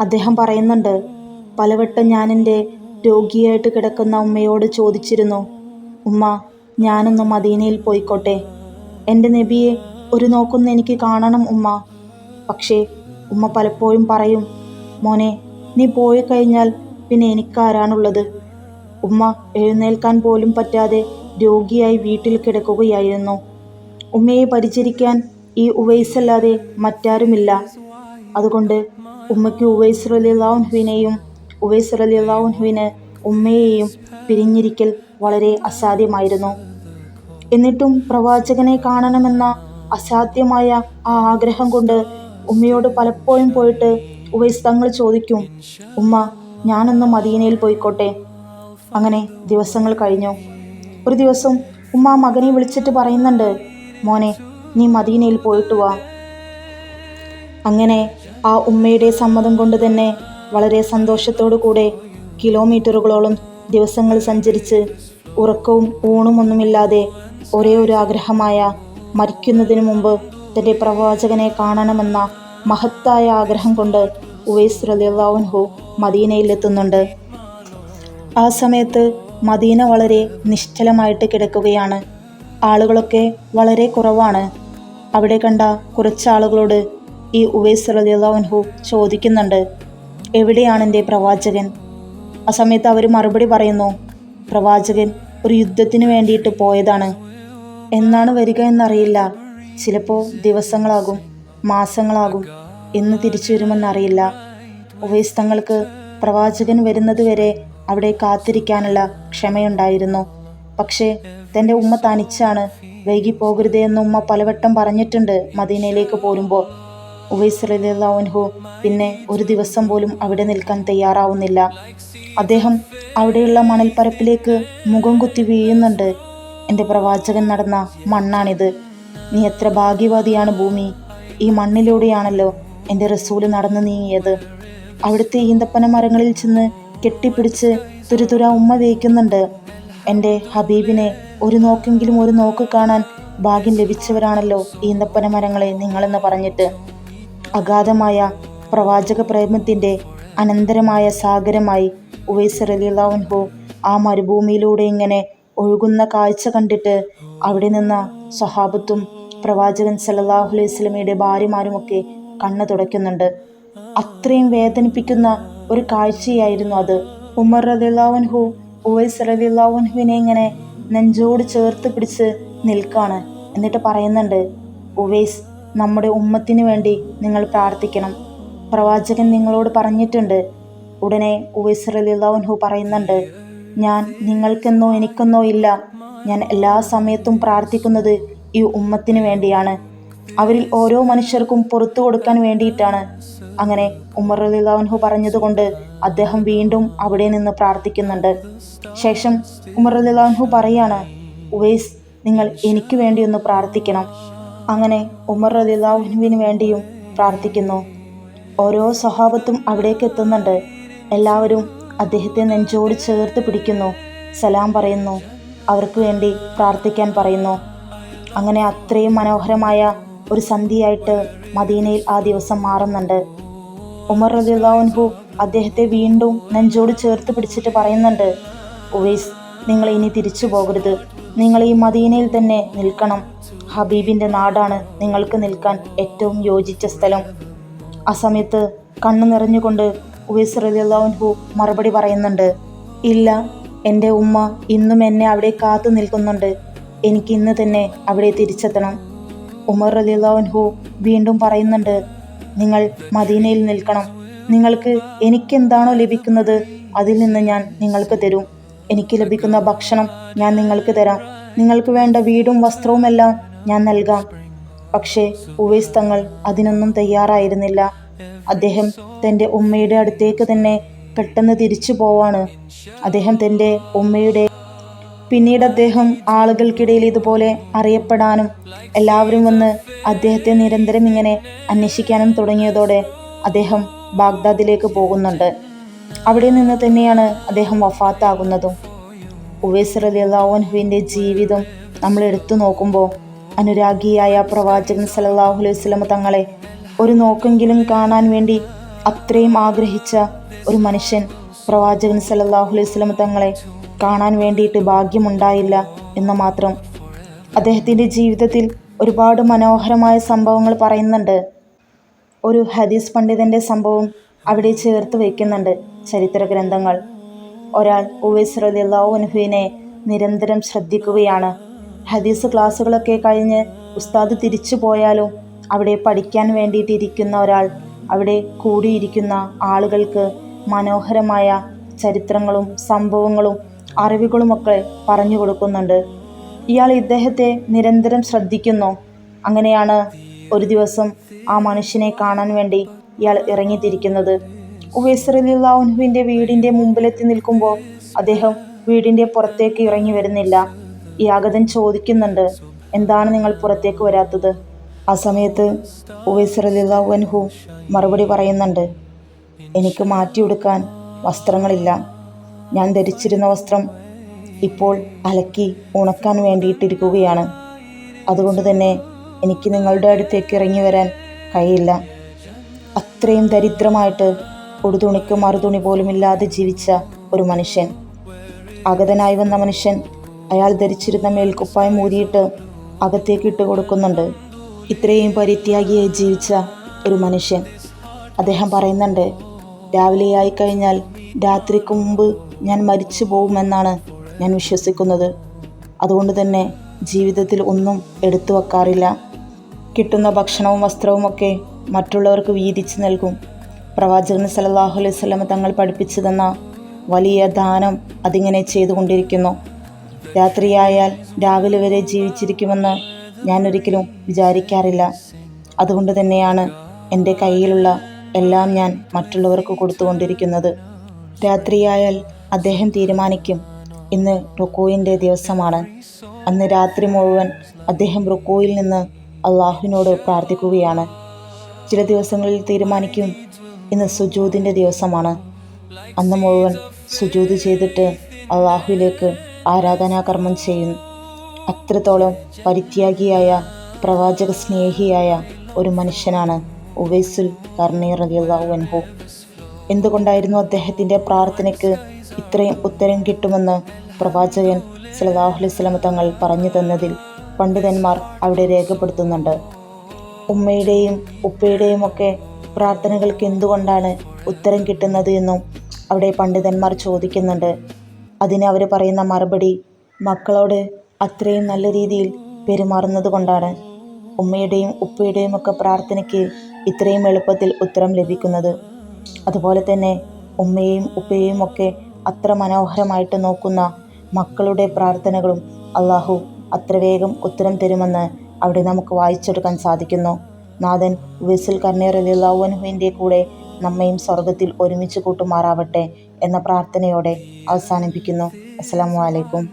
അദ്ദേഹം പറയുന്നുണ്ട്, പലവട്ടം ഞാൻ എൻ്റെ രോഗിയായിട്ട് കിടക്കുന്ന ഉമ്മയോട് ചോദിച്ചിരുന്നു, ഉമ്മ ഞാനൊന്ന് മദീനയിൽ പോയിക്കോട്ടെ, എൻ്റെ നബിയെ ഒരു നോക്കൊന്ന് എനിക്ക് കാണണം ഉമ്മ. പക്ഷേ ഉമ്മ പലപ്പോഴും പറയും, മോനെ നീ പോയി കഴിഞ്ഞാൽ പിന്നെ എനിക്കാരാണുള്ളത്. ഉമ്മ എഴുന്നേൽക്കാൻ പോലും പറ്റാതെ രോഗിയായി വീട്ടിൽ കിടക്കുകയായിരുന്നു. ഉമ്മയെ പരിചരിക്കാൻ ഈ ഉവൈസല്ലാതെ മറ്റാരുമില്ല. അതുകൊണ്ട് ഉമ്മയ്ക്ക് ഉവൈസ് റളിയല്ലാഹു അൻഹുവിനെയും ഉവൈസ് റളിയല്ലാഹു അൻഹുവിന് ഉമ്മയെയും പിരിഞ്ഞിരിക്കൽ വളരെ അസാധ്യമായിരുന്നു. എന്നിട്ടും പ്രവാചകനെ കാണണമെന്ന അസാധ്യമായ ആ ആഗ്രഹം കൊണ്ട് ഉമ്മയോട് പലപ്പോഴും പോയിട്ട് ഉവൈസ് തങ്ങൾ ചോദിക്കും, ഉമ്മ ഞാനൊന്ന് മദീനയിൽ പോയിക്കോട്ടെ. അങ്ങനെ ദിവസങ്ങൾ കഴിഞ്ഞു. ഒരു ദിവസം ഉമ്മ മകനെ വിളിച്ചിട്ട് പറയുന്നുണ്ട്, മോനെ നീ മദീനയിൽ പോയിട്ട് വാ. അങ്ങനെ ആ ഉമ്മയുടെ സമ്മതം കൊണ്ട് തന്നെ വളരെ സന്തോഷത്തോടു കൂടെ കിലോമീറ്ററുകളോളം ദിവസങ്ങൾ സഞ്ചരിച്ച് ഉറക്കവും ഊണുമൊന്നുമില്ലാതെ ഒരേ ഒരു ആഗ്രഹമായ മരിക്കുന്നതിന് മുമ്പ് തൻ്റെ പ്രവാചകനെ കാണണമെന്ന മഹത്തായ ആഗ്രഹം കൊണ്ട് ഉവൈസ് റളിയല്ലാഹു അൻഹു മദീനയിൽ എത്തുന്നുണ്ട്. ആ സമയത്ത് മദീന വളരെ നിശ്ചലമായിട്ട് കിടക്കുകയാണ്. ആളുകളൊക്കെ വളരെ കുറവാണ്. അവിടെ കണ്ട കുറച്ചാളുകളോട് ഈ ഉവൈസ് റളിയല്ലാഹു അൻഹു ചോദിക്കുന്നുണ്ട്, എവിടെയാണ് എൻ്റെ പ്രവാചകൻ? ആ സമയത്ത് അവർ മറുപടി പറയുന്നു, പ്രവാചകൻ ഒരു യുദ്ധത്തിന് വേണ്ടിയിട്ട് പോയതാണ്. എന്നാണ് വരിക എന്നറിയില്ല. ചിലപ്പോൾ ദിവസങ്ങളാകും, മാസങ്ങളാകും, എന്ന് തിരിച്ചു വരുമെന്നറിയില്ല. ഉവൈസ് തങ്ങൾക്ക് പ്രവാചകൻ വരുന്നത് വരെ അവിടെ കാത്തിരിക്കാനുള്ള ക്ഷമയുണ്ടായിരുന്നു. പക്ഷേ തൻ്റെ ഉമ്മ തനിച്ചാണ്, വൈകി പോകരുതേ എന്ന് ഉമ്മ പലവട്ടം പറഞ്ഞിട്ടുണ്ട് മദീനയിലേക്ക് പോരുമ്പോൾ. ഉവൈസ് റളിയല്ലാഹു അൻഹു പിന്നെ ഒരു ദിവസം പോലും അവിടെ നിൽക്കാൻ തയ്യാറാവുന്നില്ല. അദ്ദേഹം അവിടെയുള്ള മണൽപ്പരപ്പിലേക്ക് മുഖം കുത്തി വീഴുന്നുണ്ട്. എൻ്റെ പ്രവാചകൻ നടന്ന മണ്ണാണിത്. നീ എത്ര ഭാഗ്യവതിയാണ് ഭൂമി. ഈ മണ്ണിലൂടെയാണല്ലോ എൻ്റെ റസൂല് നടന്നു നീങ്ങിയത്. അവിടുത്തെ ഈന്തപ്പന മരങ്ങളിൽ ചെന്ന് കെട്ടിപ്പിടിച്ച് തുരുതുര ഉമ്മ വേയിക്കുന്നുണ്ട്. എൻ്റെ ഹബീബിനെ ഒരു നോക്കെങ്കിലും ഒരു നോക്ക് കാണാൻ ഭാഗ്യം ലഭിച്ചവരാണല്ലോ ഈന്തപ്പന മരങ്ങളെ നിങ്ങളെന്ന് പറഞ്ഞിട്ട്. അഗാധമായ പ്രവാചക പ്രേമത്തിൻ്റെ അനന്തരമായ സാഗരമായി ഉവൈസ് റളിയല്ലാഹു അൻഹു ആ മരുഭൂമിയിലൂടെ ഇങ്ങനെ ഒഴുകുന്ന കാഴ്ച കണ്ടിട്ട് അവിടെ നിന്ന സ്വഹാബത്തും പ്രവാചകൻ സല്ലല്ലാഹു അലൈഹി വസല്ലമയുടെ ഭാര്യമാരുമൊക്കെ കണ്ണു തുടയ്ക്കുന്നുണ്ട്. അത്രയും വേദനിപ്പിക്കുന്ന ഒരു കാഴ്ചയായിരുന്നു അത്. ഉമർ റളിയല്ലാഹു അൻഹു ഉവൈസ് റളിയല്ലാഹു അൻഹുവിനെ ഇങ്ങനെ നെഞ്ചോട് ചേർത്ത് പിടിച്ച് നിൽക്കാണ്. എന്നിട്ട് പറയുന്നുണ്ട്, ഉവൈസ് നമ്മുടെ ഉമ്മത്തിന് വേണ്ടി നിങ്ങൾ പ്രാർത്ഥിക്കണം. പ്രവാചകൻ നിങ്ങളോട് പറഞ്ഞിട്ടുണ്ട്. ഉടനെ ഉവൈസ് റളിയല്ലാഹു അൻഹു പറയുന്നുണ്ട്, ഞാൻ നിങ്ങൾക്കെന്നോ എനിക്കെന്നോ ഇല്ല, ഞാൻ എല്ലാ സമയത്തും പ്രാർത്ഥിക്കുന്നത് ഈ ഉമ്മത്തിന് വേണ്ടിയാണ്. അവരിൽ ഓരോ മനുഷ്യർക്കും പുറത്തു കൊടുക്കാൻ വേണ്ടിയിട്ടാണ്. അങ്ങനെ ഉമർ റളിയല്ലാഹു അൻഹു പറഞ്ഞതുകൊണ്ട് അദ്ദേഹം വീണ്ടും അവിടെ നിന്ന് പ്രാർത്ഥിക്കുന്നുണ്ട്. ശേഷം ഉമർ റളിയല്ലാഹു അൻഹു പറയാണ്, ഉവൈസ് നിങ്ങൾ എനിക്ക് വേണ്ടി ഒന്ന് പ്രാർത്ഥിക്കണം. അങ്ങനെ ഉമർ റളിയല്ലാഹു അൻഹുവിന് വേണ്ടിയും പ്രാർത്ഥിക്കുന്നു. ഓരോ സ്വഹാബത്തും അവിടേക്ക് എത്തുന്നുണ്ട്. എല്ലാവരും അദ്ദേഹത്തെ നെഞ്ചോട് ചേർത്ത് പിടിക്കുന്നു, സലാം പറയുന്നു, അവർക്ക് വേണ്ടി പ്രാർത്ഥിക്കാൻ പറയുന്നു. അങ്ങനെ അത്രയും മനോഹരമായ ഒരു സന്ധ്യയായിട്ട് മദീനയിൽ ആ ദിവസം മാറുന്നുണ്ട്. ഉമർ റളിയല്ലാഹു അൻഹു അദ്ദേഹത്തെ വീണ്ടും നെഞ്ചോട് ചേർത്ത് പിടിച്ചിട്ട് പറയുന്നുണ്ട്, ഉവൈസ് നിങ്ങൾ ഇനി തിരിച്ചു പോകരുത്, നിങ്ങൾ ഈ മദീനയിൽ തന്നെ നിൽക്കണം. ഹബീബിൻ്റെ നാടാണ് നിങ്ങൾക്ക് നിൽക്കാൻ ഏറ്റവും യോജിച്ച സ്ഥലം. ആ സമയത്ത് കണ്ണു നിറഞ്ഞുകൊണ്ട് ഉവൈസ് റളിയല്ലാഹു അൻഹു മറുപടി പറയുന്നുണ്ട്, ഇല്ല, എൻ്റെ ഉമ്മ ഇന്നും എന്നെ അവിടെ കാത്തു നിൽക്കുന്നുണ്ട്. എനിക്ക് ഇന്ന് തന്നെ അവിടെ തിരിച്ചെത്തണം. ഉമർ റളിയല്ലാഹു അൻഹു വീണ്ടും പറയുന്നുണ്ട്, നിങ്ങൾ മദീനയിൽ നിൽക്കണം. നിങ്ങൾക്ക് എനിക്കെന്താണോ ലഭിക്കുന്നത് അതിൽ നിന്ന് ഞാൻ നിങ്ങൾക്ക് തരും. എനിക്ക് ലഭിക്കുന്ന ഭക്ഷണം ഞാൻ നിങ്ങൾക്ക് തരാം. നിങ്ങൾക്ക് വേണ്ട വീടും വസ്ത്രവുമെല്ലാം ഞാൻ നൽകാം. പക്ഷേ ഉവൈസ് തങ്ങൾ അതിനൊന്നും തയ്യാറായിരുന്നില്ല. അദ്ദേഹം തൻ്റെ ഉമ്മയുടെ അടുത്തേക്ക് തന്നെ പെട്ടെന്ന് തിരിച്ചു പോവാണ്. അദ്ദേഹം തൻ്റെ ഉമ്മയുടെ പിന്നീട് അദ്ദേഹം ആളുകൾക്കിടയിൽ ഇതുപോലെ അറിയപ്പെടാനും എല്ലാവരും വന്ന് അദ്ദേഹത്തെ നിരന്തരം ഇങ്ങനെ അന്വേഷിക്കാനും തുടങ്ങിയതോടെ അദ്ദേഹം ബാഗ്ദാദിലേക്ക് പോകുന്നുണ്ട്. അവിടെ നിന്ന് തന്നെയാണ് അദ്ദേഹം വഫാത്താകുന്നതും. ഉവൈസ് റളിയല്ലാഹു അൻഹുവിൻ്റെ ജീവിതം നമ്മൾ എടുത്തു നോക്കുമ്പോൾ അനുരാഗിയായ പ്രവാചകൻ സല്ലല്ലാഹു അലൈഹി വസല്ലം തങ്ങളെ ഒരു നോക്കെങ്കിലും കാണാൻ വേണ്ടി അത്രയും ആഗ്രഹിച്ച ഒരു മനുഷ്യൻ പ്രവാചകൻ സല്ലല്ലാഹു അലൈഹി വസല്ലം തങ്ങളെ കാണാൻ വേണ്ടിയിട്ട് ഭാഗ്യമുണ്ടായില്ല എന്ന് മാത്രം. അദ്ദേഹത്തിൻ്റെ ജീവിതത്തിൽ ഒരുപാട് മനോഹരമായ സംഭവങ്ങൾ പറയുന്നുണ്ട്. ഒരു ഹദീസ് പണ്ഡിതൻ്റെ സംഭവം അവിടെ ചേർത്ത് വയ്ക്കുന്നുണ്ട് ചരിത്ര ഗ്രന്ഥങ്ങൾ. ഒരാൾ ഉവൈസ് റളിയല്ലാഹു അൻഹുവിനെ നിരന്തരം ശ്രദ്ധിക്കുകയാണ്. ഹദീസ് ക്ലാസ്സുകളൊക്കെ കഴിഞ്ഞ് ഉസ്താദ് തിരിച്ചു പോയാലും അവിടെ പഠിക്കാൻ വേണ്ടിയിട്ടിരിക്കുന്ന ഒരാൾ അവിടെ കൂടിയിരിക്കുന്ന ആളുകൾക്ക് മനോഹരമായ ചരിത്രങ്ങളും സംഭവങ്ങളും അറിവുകളുമൊക്കെ പറഞ്ഞു കൊടുക്കുന്നുണ്ട്. ഇയാൾ ഇദ്ദേഹത്തെ നിരന്തരം ശ്രദ്ധിക്കുന്നു. അങ്ങനെയാണ് ഒരു ദിവസം ആ മനുഷ്യനെ കാണാൻ വേണ്ടി ഇയാൾ ഇറങ്ങിത്തിരിക്കുന്നത്. ഉവൈസ് റളിയല്ലാഹു അൻഹുവിൻ്റെ വീടിൻ്റെ മുമ്പിലെത്തി നിൽക്കുമ്പോൾ അദ്ദേഹം വീടിൻ്റെ പുറത്തേക്ക് ഇറങ്ങി വരുന്നില്ല. ഈ ആഗതൻ ചോദിക്കുന്നുണ്ട്, എന്താണ് നിങ്ങൾ പുറത്തേക്ക് വരാത്തത്? ആ സമയത്ത് ഉവൈസ് റളിയല്ലാഹു അൻഹു മറുപടി പറയുന്നുണ്ട്, എനിക്ക് മാറ്റിയെടുക്കാൻ വസ്ത്രങ്ങളില്ല. ഞാൻ ധരിച്ചിരുന്ന വസ്ത്രം ഇപ്പോൾ അലക്കി ഉണക്കാൻ വേണ്ടിയിട്ടിരിക്കുകയാണ്. അതുകൊണ്ട് തന്നെ എനിക്ക് നിങ്ങളുടെ അടുത്തേക്ക് ഇറങ്ങി വരാൻ കഴിയില്ല. അത്രയും ദരിദ്രമായിട്ട് ഉടുതുണിക്ക് മറുതുണി പോലും ഇല്ലാതെ ജീവിച്ച ഒരു മനുഷ്യൻ. അഗതനായി വന്ന മനുഷ്യൻ അയാൾ ധരിച്ചിരുന്ന മേൽക്കുപ്പായം ഊരിയിട്ട് അകത്തേക്ക് ഇട്ട് കൊടുക്കുന്നുണ്ട്. ഇത്രയും പരിത്യാഗിയായി ജീവിച്ച ഒരു മനുഷ്യൻ. അദ്ദേഹം പറയുന്നുണ്ട്, രാവിലെയായി കഴിഞ്ഞാൽ രാത്രിക്ക് മുമ്പ് ഞാൻ മരിച്ചു പോകുമെന്നാണ് ഞാൻ വിശ്വസിക്കുന്നത്. അതുകൊണ്ട് തന്നെ ജീവിതത്തിൽ ഒന്നും എടുത്തു വെക്കാറില്ല. കിട്ടുന്ന ഭക്ഷണവും വസ്ത്രവുമൊക്കെ മറ്റുള്ളവർക്ക് വീതിച്ച് നൽകും. പ്രവാചകൻ സല്ലല്ലാഹു അലൈഹി വസല്ലം തങ്ങൾ പഠിപ്പിച്ചു തന്ന വലിയ ദാനം അതിങ്ങനെ ചെയ്തുകൊണ്ടിരിക്കുന്നു. രാത്രിയായാൽ രാവിലെ വരെ ജീവിച്ചിരിക്കുമെന്ന് ഞാൻ ഒരിക്കലും വിചാരിക്കാറില്ല. അതുകൊണ്ട് തന്നെയാണ് എൻ്റെ കയ്യിലുള്ള എല്ലാം ഞാൻ മറ്റുള്ളവർക്ക് കൊടുത്തുകൊണ്ടിരിക്കുന്നത്. രാത്രിയായാൽ അദ്ദേഹം തീരുമാനിക്കും, ഇന്ന് റുക്കൂഇൻ്റെ ദിവസമാണ്. അന്ന് രാത്രി മുഴുവൻ അദ്ദേഹം റുക്കൂയിൽ നിന്ന് അള്ളാഹുവിനോട് പ്രാർത്ഥിക്കുകയാണ്. ചില ദിവസങ്ങളിൽ തീരുമാനിക്കും, ഇന്ന് സുജൂദിൻ്റെ ദിവസമാണ്. അന്ന് മുഴുവൻ സുജൂദ് ചെയ്തിട്ട് അള്ളാഹുവിലേക്ക് ആരാധനാകർമ്മം ചെയ്യും. അത്രത്തോളം പരിത്യാഗിയായ പ്രവാചക സ്നേഹിയായ ഒരു മനുഷ്യനാണ് ഉവൈസുൽ ഖർനി റളിയല്ലാഹു അൻഹു. എന്തുകൊണ്ടായിരുന്നു അദ്ദേഹത്തിൻ്റെ പ്രാർത്ഥനയ്ക്ക് ഇത്രയും ഉത്തരം കിട്ടുമെന്ന് പ്രവാചകൻ സല്ലല്ലാഹു അലൈഹി വസല്ലം തങ്ങൾ പറഞ്ഞു തന്നതിൽ പണ്ഡിതന്മാർ അവിടെ രേഖപ്പെടുത്തുന്നുണ്ട്. ഉമ്മയുടെയും ഉപ്പയുടെയും ഒക്കെ പ്രാർത്ഥനകൾക്ക് എന്തുകൊണ്ടാണ് ഉത്തരം കിട്ടുന്നത് എന്നും അവിടെ പണ്ഡിതന്മാർ ചോദിക്കുന്നുണ്ട്. അതിന് അവർ പറയുന്ന മറുപടി, മക്കളോട് അത്രയും നല്ല രീതിയിൽ പെരുമാറുന്നത് കൊണ്ടാണ് ഉമ്മയുടെയും ഉപ്പയുടെയും ഒക്കെ പ്രാർത്ഥനയ്ക്ക് ഇത്രയും എളുപ്പത്തിൽ ഉത്തരം ലഭിക്കുന്നത്. അതുപോലെ തന്നെ ഉമ്മയെയും ഉപ്പയെയും ഒക്കെ അത്ര മനോഹരമായിട്ട് നോക്കുന്ന മക്കളുടെ പ്രാർത്ഥനകളും അള്ളാഹു അത്ര വേഗം ഉത്തരം തരുമെന്ന് അവിടെ നമുക്ക് വായിച്ചെടുക്കാൻ സാധിക്കുന്നു. നാഥൻ ഉവൈസുൽ ഖർനി റളിയല്ലാഹു അൻഹുവിൻ്റെ കൂടെ നമ്മയും സ്വർഗത്തിൽ ഒരുമിച്ച് കൂട്ടുമാറാവട്ടെ എന്ന പ്രാർത്ഥനയോടെ അവസാനിപ്പിക്കുന്നു. അസ്സലാമു അലൈക്കും.